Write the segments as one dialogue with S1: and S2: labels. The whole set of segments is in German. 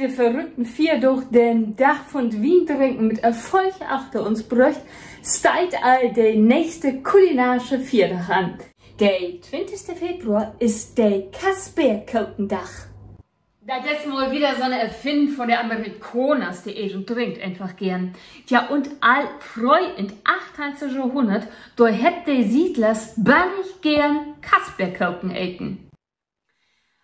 S1: wir verrückten vier durch den Dach von Wien trinken mit Erfolg achter uns brücht, steigt all der nächste kulinarische Viertag an. Der 20. Februar ist der Kasperkotendach. Das ist mal wieder so eine Erfindung von der Amerikaners, die und trinkt einfach gern. Tja, und all freu in 18. Jahrhundert, da hätt die Siedlers bannig gern Kasperkoken eten.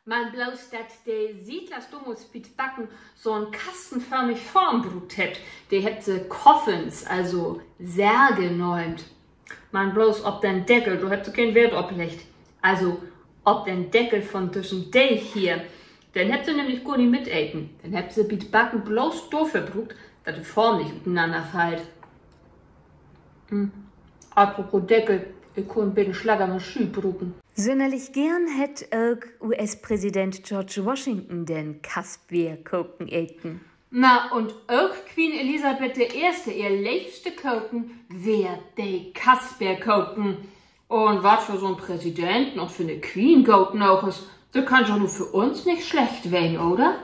S1: Man bloß, dass die Siedlers damals mit Backen so ein kastenförmig Formbrut hätt. Die hätt sie Coffins, also Särge genannt. Man bloß ob den Deckel, du hätt sie keinen Wert ablegt. Also, ob den Deckel von zwischen die hier, den hätt sie nämlich gar nicht miteten. Den hätt sie mit Backen bloß dafür gebraucht, dass die Form nicht miteinander fällt. Apropos Deckel, ich kann bitte Schlager mal Schuh brauchen.
S2: Sonderlich gern hätt auch US-Präsident George Washington den Kasperkoken eten.
S1: Na, und auch Queen Elisabeth I., ihr liebste Koken, wär die Kasperkoken. Und was für so ein Präsident noch für eine Queen Goat noch ist, das kann schon nur für uns nicht schlecht werden, oder?